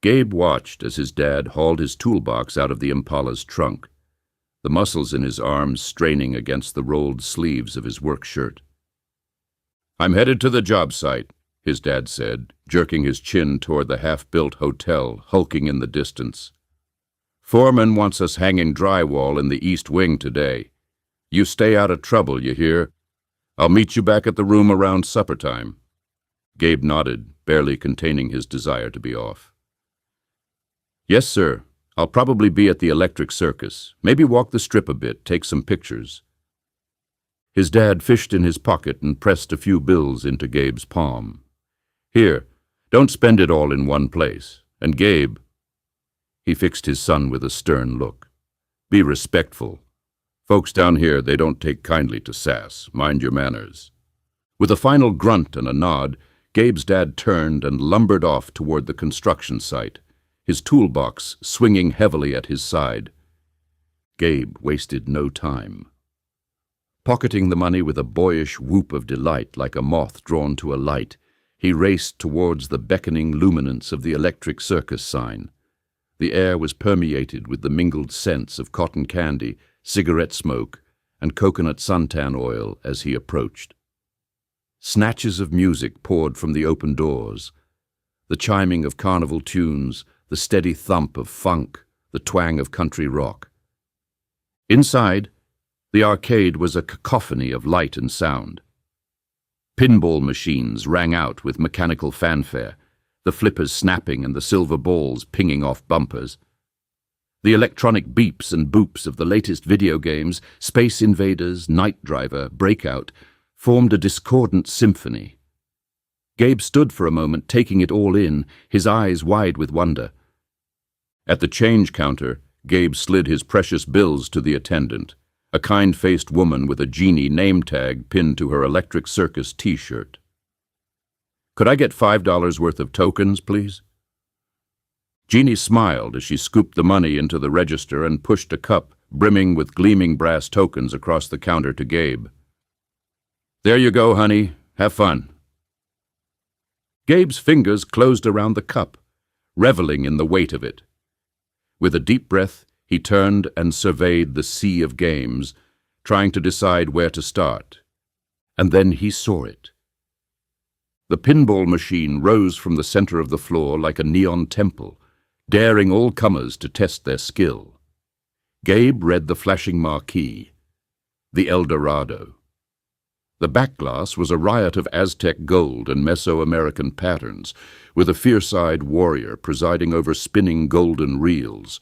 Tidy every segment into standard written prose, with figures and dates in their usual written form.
Gabe watched as his dad hauled his toolbox out of the Impala's trunk, the muscles in his arms straining against the rolled sleeves of his work shirt. "I'm headed to the job site," his dad said, jerking his chin toward the half-built hotel hulking in the distance. "Foreman wants us hanging drywall in the east wing today. You stay out of trouble, you hear? I'll meet you back at the room around supper time." Gabe nodded, barely containing his desire to be off. "Yes, sir. I'll probably be at the Electric Circus. Maybe walk the strip a bit, take some pictures." His dad fished in his pocket and pressed a few bills into Gabe's palm. "Here, don't spend it all in one place. And Gabe," he fixed his son with a stern look, "be respectful. Folks down here, they don't take kindly to sass. Mind your manners." With a final grunt and a nod, Gabe's dad turned and lumbered off toward the construction site, his toolbox swinging heavily at his side. Gabe wasted no time. Pocketing the money with a boyish whoop of delight like a moth drawn to a light, he raced towards the beckoning luminance of the Electric Circus sign. The air was permeated with the mingled scents of cotton candy, cigarette smoke, and coconut suntan oil as he approached. Snatches of music poured from the open doors, the chiming of carnival tunes, the steady thump of funk, the twang of country rock. Inside, the arcade was a cacophony of light and sound. Pinball machines rang out with mechanical fanfare, the flippers snapping and the silver balls pinging off bumpers. The electronic beeps and boops of the latest video games, Space Invaders, Night Driver, Breakout, formed a discordant symphony. Gabe stood for a moment, taking it all in, his eyes wide with wonder. At the change counter, Gabe slid his precious bills to the attendant, a kind-faced woman with a genie name tag pinned to her Electric Circus t-shirt. "Could I get $5 worth of tokens, please?" Jeannie smiled as she scooped the money into the register and pushed a cup brimming with gleaming brass tokens across the counter to Gabe. "There you go, honey. Have fun." Gabe's fingers closed around the cup, reveling in the weight of it. With a deep breath, he turned and surveyed the sea of games, trying to decide where to start. And then he saw it. The pinball machine rose from the center of the floor like a neon temple, daring all comers to test their skill. Gabe read the flashing marquee, the El Dorado. The back glass was a riot of Aztec gold and Mesoamerican patterns, with a fierce-eyed warrior presiding over spinning golden reels.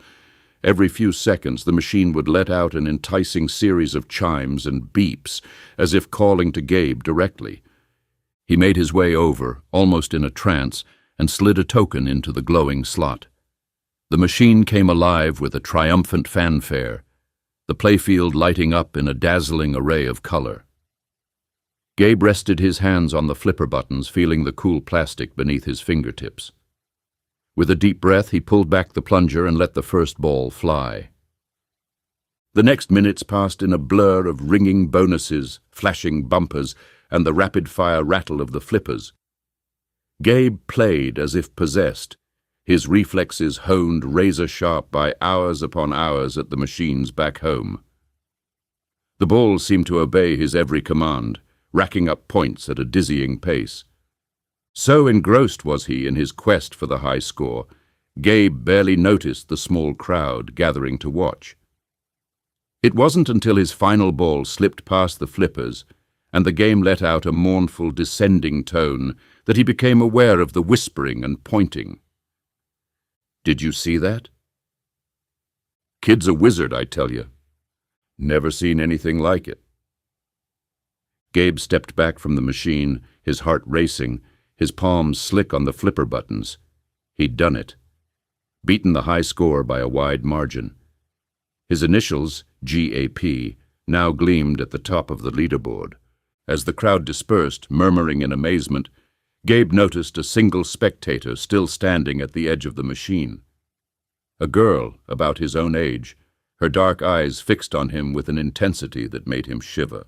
Every few seconds the machine would let out an enticing series of chimes and beeps, as if calling to Gabe directly. He made his way over, almost in a trance, and slid a token into the glowing slot. The machine came alive with a triumphant fanfare, the playfield lighting up in a dazzling array of color. Gabe rested his hands on the flipper buttons, feeling the cool plastic beneath his fingertips. With a deep breath, he pulled back the plunger and let the first ball fly. The next minutes passed in a blur of ringing bonuses, flashing bumpers, and the rapid-fire rattle of the flippers. Gabe played as if possessed, his reflexes honed razor-sharp by hours upon hours at the machines back home. The balls seemed to obey his every command, racking up points at a dizzying pace. So engrossed was he in his quest for the high score, Gabe barely noticed the small crowd gathering to watch. It wasn't until his final ball slipped past the flippers and the game let out a mournful descending tone that he became aware of the whispering and pointing. "Did you see that?" "Kid's a wizard, I tell you. Never seen anything like it." Gabe stepped back from the machine, his heart racing, his palms slick on the flipper buttons. He'd done it. Beaten the high score by a wide margin. His initials, GAP, now gleamed at the top of the leaderboard. As the crowd dispersed, murmuring in amazement, Gabe noticed a single spectator still standing at the edge of the machine. A girl, about his own age, her dark eyes fixed on him with an intensity that made him shiver.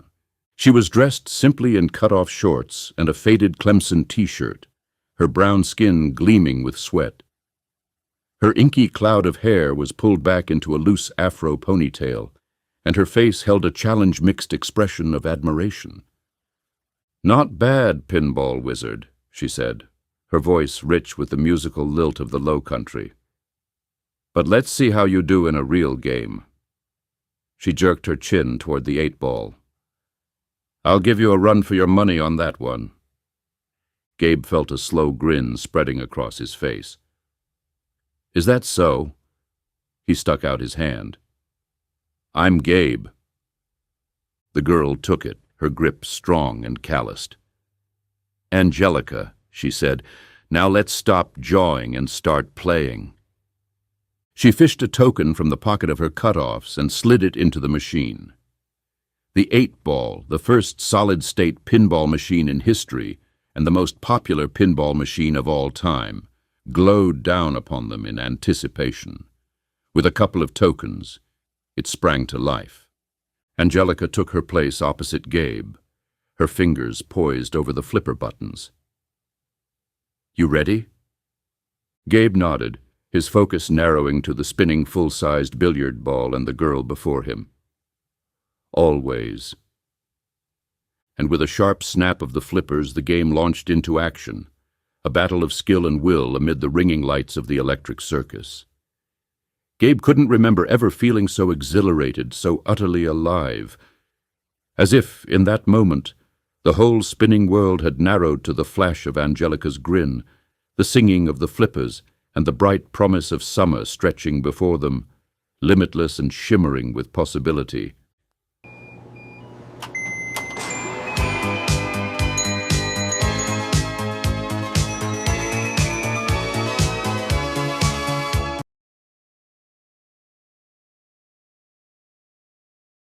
She was dressed simply in cut-off shorts and a faded Clemson t-shirt, her brown skin gleaming with sweat. Her inky cloud of hair was pulled back into a loose afro ponytail, and her face held a challenge-mixed expression of admiration. "Not bad, Pinball Wizard," she said, her voice rich with the musical lilt of the Low Country. "But let's see how you do in a real game." She jerked her chin toward the 8-ball. "I'll give you a run for your money on that one." Gabe felt a slow grin spreading across his face. "Is that so?" He stuck out his hand. "I'm Gabe." The girl took it, her grip strong and calloused. "Angelica," she said, "now let's stop jawing and start playing." She fished a token from the pocket of her cut-offs and slid it into the machine. The 8-ball, the first solid-state pinball machine in history and the most popular pinball machine of all time, glowed down upon them in anticipation. With a couple of tokens, it sprang to life. Angelica took her place opposite Gabe, her fingers poised over the flipper buttons. "You ready?" Gabe nodded, his focus narrowing to the spinning full-sized billiard ball and the girl before him. "Always." And with a sharp snap of the flippers, the game launched into action, a battle of skill and will amid the ringing lights of the Electric Circus. Gabe couldn't remember ever feeling so exhilarated, so utterly alive. As if, in that moment, the whole spinning world had narrowed to the flash of Angelica's grin, the singing of the flippers, and the bright promise of summer stretching before them, limitless and shimmering with possibility.